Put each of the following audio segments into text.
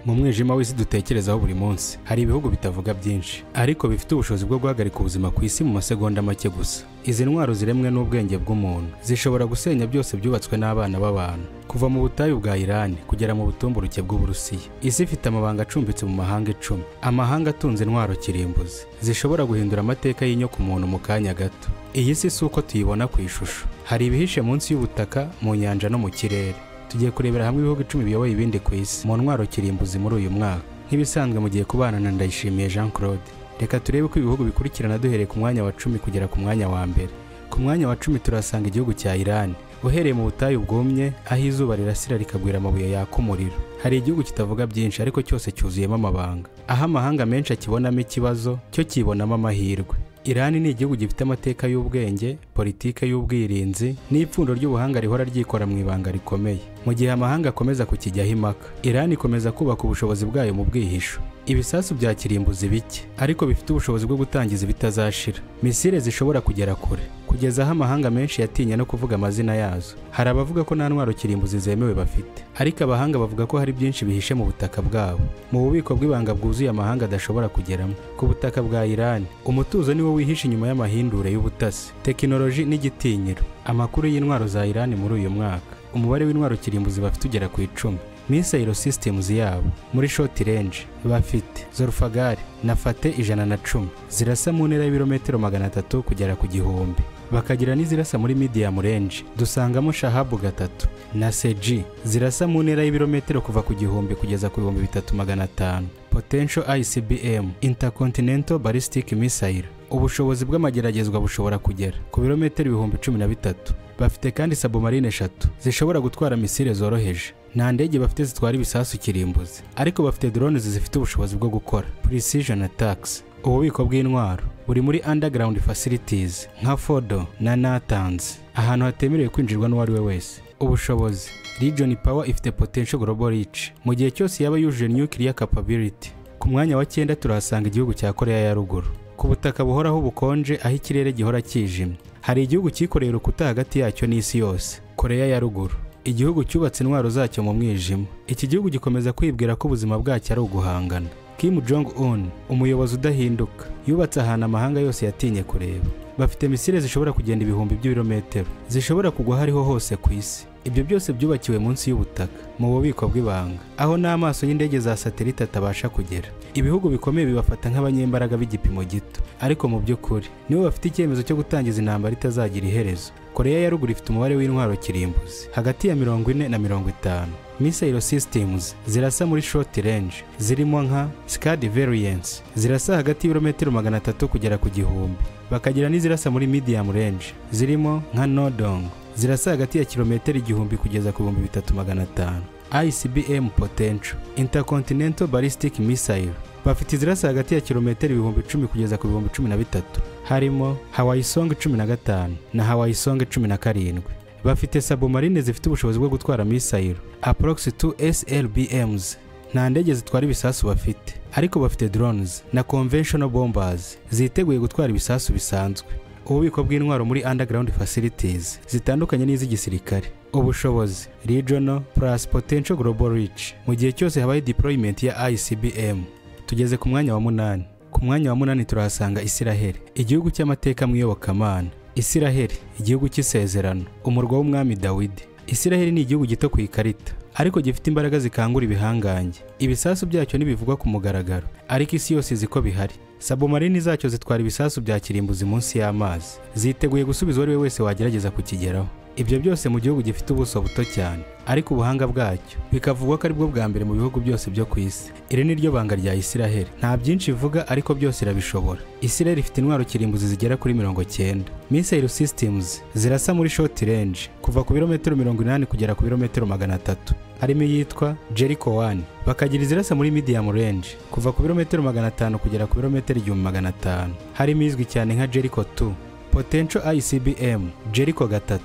mu mwijima w'isi dutekerezaho buri munsi hari ibihugu bitavuga byinshi ariko bifite ubushobozi bwo guhagarika ubuzima ku isi mu masegonda make gusa. Izi ntwaro ziremwe n'ubwenge bw'umuntu zishobora gusenya byose byubatswe n'abana b'abantu, kuva mu butayu bwa Iran kugera mu butumburuke bw'Uburusiya. Isi ifite amabanga acumbitse mu mahanga 10, amahanga atunze intwaro kirimbuzi zishobora guhindura amateka y'inyoko muntu mu kanya gato. Iyi si uko tuyibona ku ishusho, hari ibihishe munsi y'ubutaka, mu nyanja no mu kirere. Tugiye kurebera hamwe ibihugu 10 biyoboye ibindi ku isi mu ntwaro kirimbuzi muri uyu mwaka. Nk'ibisanzwe mugiye kubana na Ndayishimiye Jean Claude. Reka turebe uko ibihugu bikurikirana duhereye ku mwanya wa 10 kugera ku mwanya wa mbere. Ku mwanya wa 10 turasanga igihugu cya Iran, uhereye mu butayu bwumye aho izuba rirasira rikagwira amabuye yaka umuriro. Hari igihugu kitavuga byinshi ariko cyose cyuzuyemo amabanga, aho amahanga menshi akibonamo ikibazo cyo kibonamo amahirwe. Iran ni igihugu gifite amateka y'ubwenge, politike y'ubwirinzi n'ipfundo ry'ubuhanga rihora ryikora mu ibanga rikomeye. Mu gihe amahanga akomeza kukijyaho impaka, Iran ikomeza kubaka ubushobozi bwayo mu bwihisho. Ibisasu bya kirimbuzi bike ariko bifite ubushobozi bwo gutangiza bitazashira, misile zishobora kugera kure kugeza aho amahanga menshi yatinya no kuvuga amazina yazo. Hari abavuga ko nta ntwaro kirimbuzi zemewe bafite, ariko abahanga bavuga ko hari byinshi bihishe mu butaka bwabo, mu bubiko bw'ibanga bwuzuye amahanga adashobora kugeramo. Ku butaka bwa Iran, umutuzo niwo wihishe inyuma y'amahindure y'ubutasi, tekinoloji n'igitinyiro. Amakuru y'intwaro za Iran muri uyu mwaka: umubare w'intwaro kirimbuzi bafite ugera ku 10. Missile systems yabo muri short range bafite Zorfagar na Fate 110 zirasa mu ntera y'ibirometero 300 kugera ku 1000. Bakagira n'izirasa muri medium range dusangamo Shahab 3 na Seji zirasa mu ntera y'ibirometero kuva ku 1000 kugeza ku 3500. Potential ICBM Intercontinental Ballistic Missile, ubushobozi bw'amageragezwa bushobora kugera ku birometero 1013. Bafite kandi submarine 3 zishobora gutwara misile zoroheje. Nta ndege bafite zitwara ibisasu kirimbuzi, ariko bafite drones zifite ubushobozi bwo gukora precision attacks. Ububiko bw'intwaro buri muri underground facilities nka Fordo na Natanz, ahantu hatemerewe kwinjirwa n'uwari we wese. Ubushobozi: Region Power ifite potential global reach mu gihe cyose yaba yujuje nuclear capability. Ku mwanya wa 9 turahasanga igihugu cya Korea ya Ruguru, ku butaka buhoraho bukonje aho ikirere gihora kijimye. Hari igihugu cyikoreye urukuta hagati yacyo n'isi yose, Korea ya Ruguru, igihugu cyubatse intwaro zacyo mu mwijima. Iki gihugu gikomeza kwibwira ko ubuzima bwacyo ari uguhangana. Kim Jong-un, umuyobozi udahinduka, yubatse ahantu amahanga yose yatinye kureba. Bafite misile zishobora kugenda ibihumbi by'ibirometero, zishobora kugwa hariho hose ku isi. Ibyo byose byubakiwe munsi y'ubutaka mu bubiko bw'ibanga, aho n'amaso y'indege za satellite atabasha kugera. Ibihugu bikomeye bibafata nk'abanyembaraga b'igipimo gito, ariko mu by'ukuri nibo bafite icyemezo cyo gutangiza intambara itazagira iherezo. Korea ya Ruguru ifite umubare w'intwaro kirimbuzi hagati ya 40 na 50. Missile systems zirasa muri short range zirimo nka Scud variants zirasa hagati y'ibirometero 300 kugera ku 1000. Bakagira n'izirasa muri medium range zirimo nka Nodong zirasa hagati ya kilometero 1000 kugeza ku 3500. ICBM Potential Intercontinental Ballistic Missile bafite izirasa hagati ya kilometero 1010 kugeza ku 1013, harimo Hwasong 15 na Hwasong 17. Bafite submarine zifite ubushobozi bwo gutwara missile approx 2 SLBMs. Nta ndege zitwara ibisasu bafite, ariko bafite drones na conventional bombers ziteguye gutwara ibisasu bisanzwe. Ububiko bw'intwaro muri underground facilities zitandukanye n'iz'igisirikare. Ubushobozi: regional plus potential global reach mu gihe cyose habaye deployment ya ICBM. Tugeze ku mwanya wa 8. Ku mwanya wa 8 turahasanga Isiraheli, igihugu cy'amateka mu iyobokamana. Isiraheli, igihugu cy'isezerano, umurwa w'umwami Dawidi. Isiraheli ni igihugu gito ku ikarita, ariko gifite imbaraga zikangura ibihangange. Ibisasu byacyo ntibivugwa ku mugaragaro, ariko isi yose izi ko bihari. Submarine zacyo zitwara ibisasu bya kirimbuzi munsi y'amazi, ziteguye gusubiza uwo wese wagerageza kukigeraho. Ibyo byose mu gihugu gifite ubuso buto cyane, ariko ubuhanga bwacyo bikavugwa ko ari bwo bwa mbere mu bihugu byose byo ku isi. Iri ni ryo banga rya Isiraheli, nta byinshi ivuga ariko byose irabishobora. Isiraheli ifite intwaro kirimbuzi zigera kuri 90. Missile systems zirasa muri short range kuva ku birometero 80 kugera ku birometero 300, harimo iyitwa Jericho 1. Bakagira izirasa muri medium range kuva ku birometero 500 kugera ku birometero 1500, harimo izwi cyane nka Jericho 2. Potential ICBM Jericho 3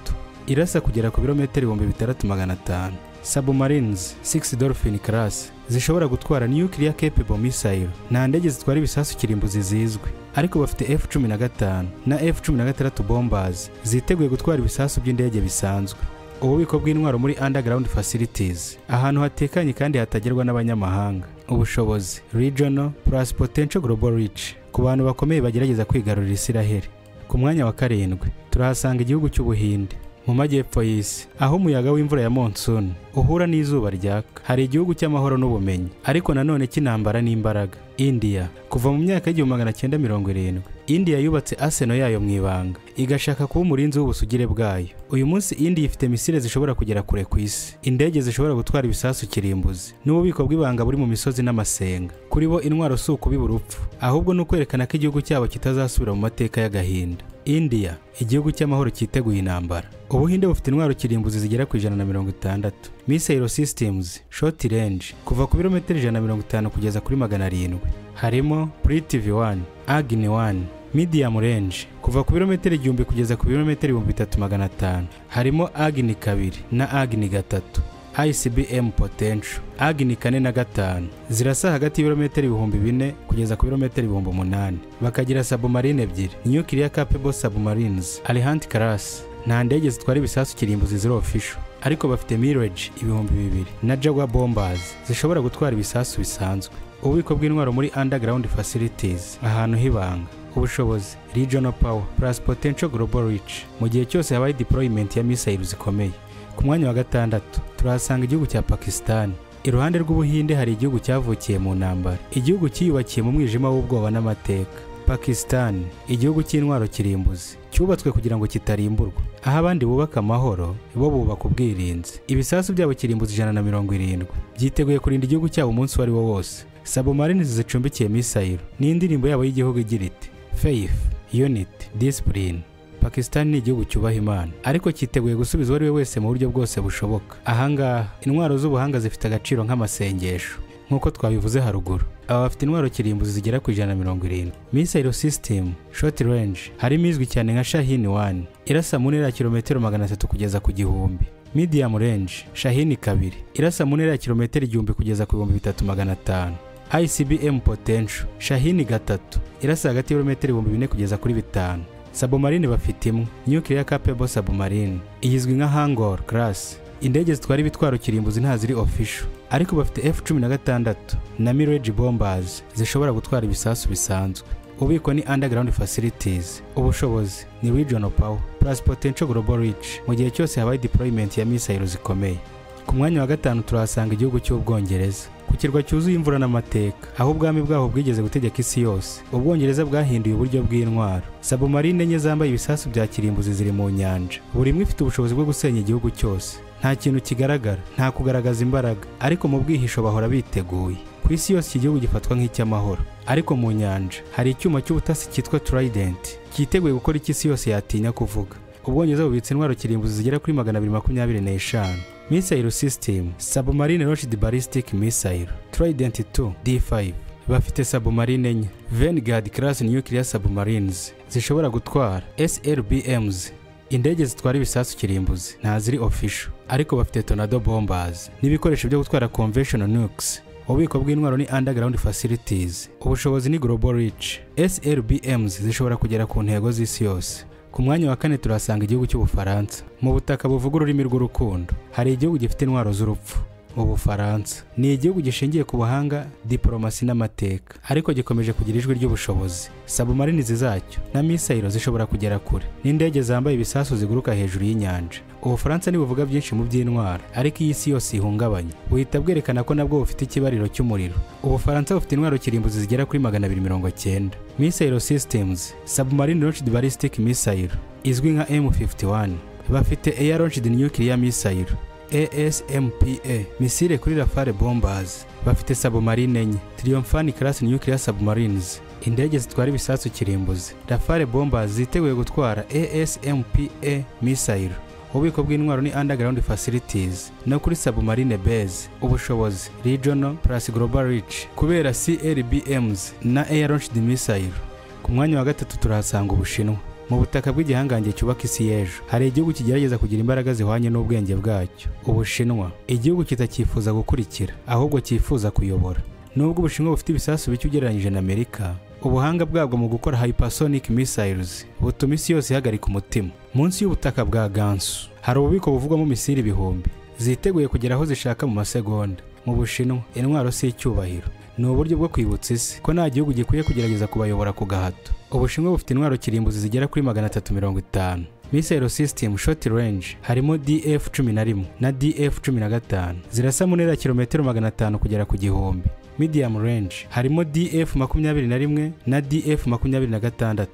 irasa kugera ku birometero 6500. Submarines 6 Dolphin class zishobora gutwara nuclear capable missile. Nta ndege zitwara ibisasu kirimbuzi zizwi, ariko bafite F-15 na F-16 bombers ziteguye gutwara ibisasu by'indege bisanzwe. ububiko bw'intwaro muri underground facilities, ahantu hatekanye kandi hatagerwa n'abanyamahanga. Ubushobozi regional plus potential global reach, ku bantu bakomeye bagerageza kwigarurira Isiraheli. Ku mwanya wa 7 turahasanga igihugu cy'Ubuhinde mu majyepfo y'isi, aho umuyaga w'imvura ya monsoon uhura n'izuba ryaka. Hari igihugu cy'amahoro n'ubumenyi, ariko nanone cy'intambara n'imbaraga. India, kuva mu myaka y'1970, India yubatse arsenal yayo mu ibanga, igashaka kuba umurinzi w'ubusugire bwayo. Uyu munsi India ifite misile zishobora kugera kure ku isi, indege zishobora gutwara ibisasu kirimbuzi, n'ububiko bw'ibanga buri mu misozi n'amasenga. Kuri bo intwaro si ukubiba urupfu, ahubwo no kwerekana ko igihugu cyabo kitazasubira mu mateka y'agahinda. India, igihugu cy'amahoro cyiteguye intambara. Ubuhinde bufite intwaro kirimbuzi zigera ku 160, missile systems short range kuva ku birometero 150 kugeza kuri 700. Harimo Prithvi 1, Agni 1, medium range kuva ku birometero 1000 kugeza ku birometero 3500. Harimo Agni 2 na Agni 3. ICBM potential Agni 4 na 5 zirasa hagati y'ibirometero 4000 kugeza ku birometero 8000. Bakagira submarine ebyiri, nuclear capable submarines Arihant class, nta ndege zitwara ibisasu kirimbuzi zero official, ariko bafite Mirage 2000 na Jaguar bombers zishobora gutwara ibisasu bisanzwe. Ububiko bw'intwaro muri underground facilities, ahantu hibanga. Ubushobozi regional power plus potential global reach, mu gihe cyose habaye deployment ya missiles zikomeye. Ku mwanya wa 6 turahasanga igihugu cya Pakistan. Iruhande rw'Ubuhinde hari igihugu cyavukiye mu ntambara, igihugu cyiyubakiye mu mwijima w'ubwoba n'amateka. Pakistan, igihugu cy'intwaro kirimbuzi, cyubatswe kugira ngo kitarimburwa. Aho abandi bubaka amahoro, bo bubaka ubwirinzi. Ibisasu byabo kirimbuzi 170 byiteguye kurinda igihugu cyabo umunsi wari wo wose. Submarines zicumbikiye missile, n'indirimbo yabo y'igihugu igira iti faith, unity, discipline. Pakistan ni igihugu cyubaha Imana, ariko cyiteguye gusubiza uwo ari we wese mu buryo bwose bushoboka. Ahangaha intwaro z'ubuhanga zifite agaciro nk'amasengesho, nk'uko twabivuze haruguru. Aba bafite intwaro kirimbuzi zigera ku 170. Missile system short range harimo izwi cyane nka Shahin 1, irasa mu ntera ya kilometero 300 kugeza ku 1000. Medium range Shahin 2 irasa mu ntera ya kilometero 1000 kugeza ku 3500. ICBM potential Shahin 3 irasa hagati y'ibirometero 4000 kugeza kuri 5. Submarine bafite imwe, nuclear capable submarine, igizwe nka Hangar class. Indege zitwara ibitwaro kirimbuzi nta ziri official, ariko bafite F-16 na Mirage bombers zishobora gutwara ibisasu bisanzwe. Ububiko ni underground facilities. Ubushobozi ni regional power plus potential global reach, mu gihe cyose habaye deployment ya missiles zikomeye. Ku mwanya wa 5 turahasanga igihugu cy'Ubwongereza, ku kirwa cyuzuye imvura n'amateka, aho ubwami bwaho bwigeze gutegeka isi yose. Ubwongereza bwahinduye uburyo bw'intwaro. Submarine enye zambaye ibisasu bya kirimbuzi ziri mu nyanja, buri imwe ifite ubushobozi bwo gusenya igihugu cyose. Nta kintu kigaragara, nta kugaragaza imbaraga, ariko mu bwihisho bahora biteguye. Ku isi yose iki gihugu gifatwa nk'icy'amahoro, ariko mu nyanja hari icyuma cy'ubutasi cyitwa Trident, cyiteguye gukora icyo isi yose yatinya kuvuga. Ubwongereza bubitse intwaro kirimbuzi zigera kuri 225. Missile system submarine launched ballistic missile Trident 2 D5. Bafite submarine enye, Vanguard class nuclear submarines zishobora gutwara SLBMs, indege zitwara ibisasu kirimbuzi nta ziri official, ariko bafite Tornado bombers n'ibikoresho byo gutwara conventional nukes. Ububiko bw'intwaro ni underground facilities. Ubushobozi ni global reach. SLBMs zishobora kugera ku ntego z'isi yose. Ku mwanya wa 4 turasanga igihugu cy'Ubufaransa. Mu butaka buvuga ururimi rw'urukundo, hari igihugu gifite intwaro z'urupfu. Ubufaransa ni igihugu gishingiye ku buhanga, diplomasi n'amateka, ariko gikomeje kugira ijwi ry'ubushobozi. Submarine zacyo na missile zishobora kugera kure, n'indege zambaye ibisasu ziguruka hejuru y'inyanja. Ubufaransa ni buvuga byinshi mu by'intwaro, ariko iyi si yose ihungabanya buhita bwerekana ko nabwo bufite ikibariro cy'umuriro. Ubufaransa bufite intwaro kirimbuzi zigera kuri 290. Missile systems submarine launched ballistic missile izwi nka M51. Bafite air launched nuclear missile ASMPA misile kuri Rafale bombers. Bafite submarine enye, Triomphane class nuclear submarines, indege zitwara ibisasu kirimbuzi. Rafale bombers ziteguye gutwara ASMPA missile. Ububiko bw'intwaro ni underground facilities no kuri submarine base. Ubushobozi regional plus global reach kubera CLBMs na air launched missile. Ku mwanya wa 3 turahasanga Ubushinwa. Mu butaka bw'igihangange cyubaka isi y'ejo, hari igihugu kigerageza kugira imbaraga zihwanye n'ubwenge bwacyo. Ubushinwa, igihugu kitakifuza gukurikira, ahubwo cyifuza kuyobora. Nubwo Ubushinwa bufite ibisasu bike ugereranyije na Amerika, ubuhanga bwabwo mu gukora hypersonic missiles butuma isi yose ihagarika umutima. Munsi y'ubutaka bwa Gansu hari ububiko buvugwamo misiri ibihumbi ziteguye kugera aho zishaka mu masegonda. Mu Bushinwa intwaro si icyubahiro, ni uburyo bwo kwibutsa isi ko nta gihugu gikwiye kugerageza kubayobora ku gahato. Ubushinwa bufite intwaro kirimbuzi zigera kuri 350. Missile system short range harimo DF-11 na DF-15 zirasa mu ntera ya kilometero 500 kugera ku gihumbi. Medium range harimo DF-21 na DF-26.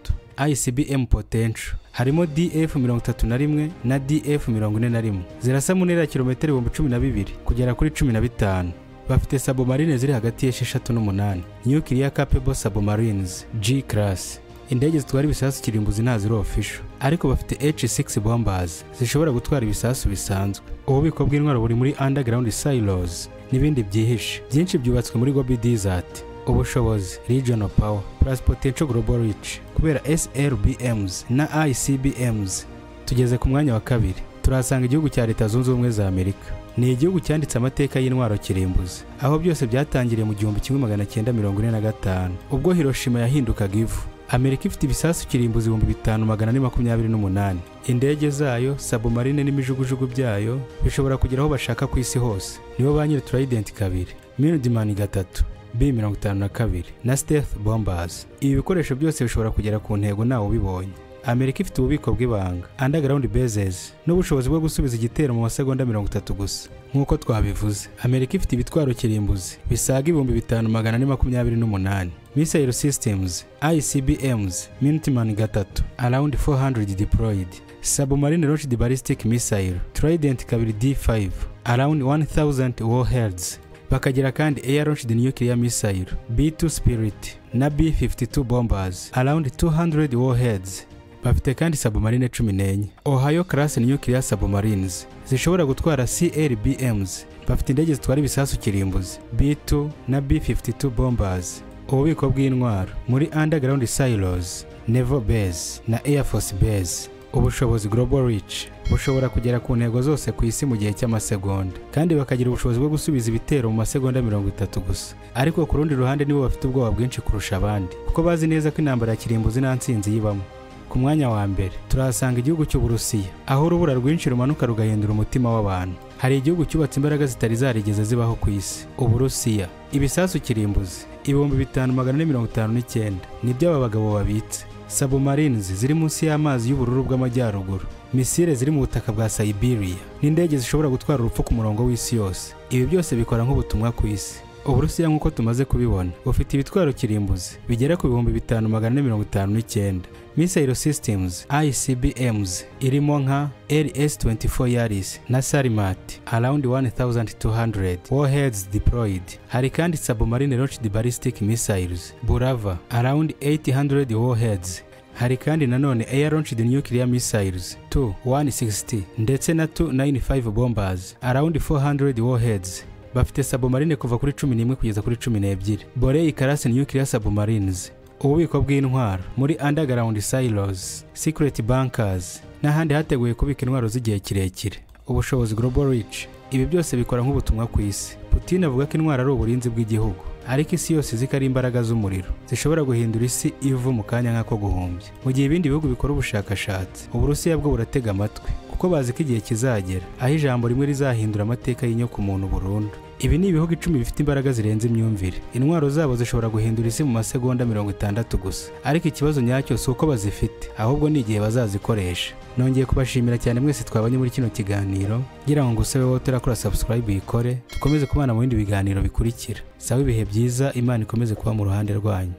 ICBM potential harimo DF-31 na DF-41 zirasa mu ntera ya kilometero 12,000 kugera kuri 15. Bafite submarine ziri hagati ya 6 n'8. Nuclear capable submarines G class. Indege zitwara ibisasu kirimbuzi ntaziri official, ariko bafite H-6 bombers zishobora gutwara ibisasu bisanzwe. Ububiko bw'intwaro buri muri underground silos n'ibindi byihishe. Byinshi byubatswe muri Gobi Desert. Ubushobozi regional power plus potential global reach kubera SLBMs na ICBMs. Tugeze ku mwanya wa kabiri. Turasanga igihugu cya Leta Zunze Ubumwe za Amerika. Ni igihugu cyanditse amateka y'intwaro kirimbuzi, aho byose byatangiriye mu 1945 ubwo Hiroshima yahindukaga ivu. Amerika ifite ibisasu kirimbuzi 5428. Indege zayo, submarine n'imijugujugu byayo bishobora kugera aho bashaka ku isi hose. Nibo ba nyiri Trident 2, Minuteman 3, B-52 na Stealth bombers. Ibi bikoresho byose bishobora kugera ku ntego nawe ubibonye. Amerika ifite ububiko bw'ibanga, underground bases, n'ubushobozi bwo gusubiza igitero mu masegonda 30 gusa. Nk'uko twabivuze, Amerika ifite ibitwaro kirimbuzi bisaga 5428. Missile systems, ICBMs, Minuteman 3, around 400 deployed. Submarine launched ballistic missile, Trident 2 D5, around 1000 warheads. Bakagira kandi air launched nuclear missile, B2 Spirit na B52 bombers, around 200 warheads. Bafite kandi submarine 14, Ohio class nuclear submarines zishobora gutwara CLBMs. Bafite indege zitwara ibisasu kirimbuzi, B2 na B52 bombers. Ububiko bw'intwaro muri underground silos, naval base na air force base. Ubushobozi global reach bushobora kugera ku ntego zose ku isi mu gihe cy'amasegonda, kandi bakagira ubushobozi bwo gusubiza ibitero mu masegonda 30 gusa. Ariko ku rundi ruhande nibo bafite ubwoba bwinshi kurusha abandi, kuko bazi neza ko intambara ya kirimbuzi nta ntsinzi yibamo. Ku mwanya wa mbere turahasanga igihugu cy'Uburusiya, aho urubura rwinshi rumanuka rugahindura umutima w'abantu. Hari igihugu cyubatse imbaraga zitari zarigeze zibaho ku isi, Uburusiya. Ibisasu kirimbuzi 5459 nibyo aba bagabo babitse. Submarines ziri munsi y'amazi y'ubururu bw'amajyaruguru, misile ziri mu butaka bwa Siberia, n'indege zishobora gutwara urupfu ku murongo w'isi yose. Ibi byose bikora nk'ubutumwa ku isi. Uburusiya nk'uko tumaze kubibona bufite ibitwaro kirimbuzi bigera ku 5459. Missile systems, ICBMs irimo nka LS-24 Yaris na Sarmat, around 1200 warheads deployed. Hari kandi submarine launched ballistic missiles, Burava, around 800 warheads. Hari kandi nanone air launched nuclear missiles, Tu-160 ndetse na Tu-95 bombers, around 400 warheads. Bafite submarine kuva kuri 11 kugeza kuri 12. Borei class nuclear submarines. Ububiko bw'intwaro muri underground silos, secret bunkers n'ahandi hateguye kubika intwaro z'igihe kirekire. Ubushobozi global reach. Ibi byose bikora nk'ubutumwa ku isi. Putin avuga ko intwaro ari uburinzi bw'igihugu, ariko isi yose zikari imbaraga z'umuriro zishobora guhindura isi ivu mu kanya nk'ako guhumbya. Mu gihe ibindi bihugu bikora ubushakashatsi, Uburusiya bwo buratega amatwi, kuko bazi ko igihe kizagera aho ijambo rimwe rizahindura amateka y'inyoko muntu burundu. Ibi ni ibihugu 10 bifite imbaraga zirenze imyumvire. Intwaro zabo zishobora guhindura isi mu masegonda 60 gusa, ariko ikibazo nyacyo si uko bazifite, ahubwo ni igihe bazazikoresha. Nongeye kubashimira cyane mwese twabanye muri kino kiganiro, ngira ngo ngusabe wowe utakora subscribe uyikore, dukomeze kubana mu bindi biganiro bikurikira. Sawa, ibihe byiza, Imana ikomeze kuba mu ruhande rwanyu.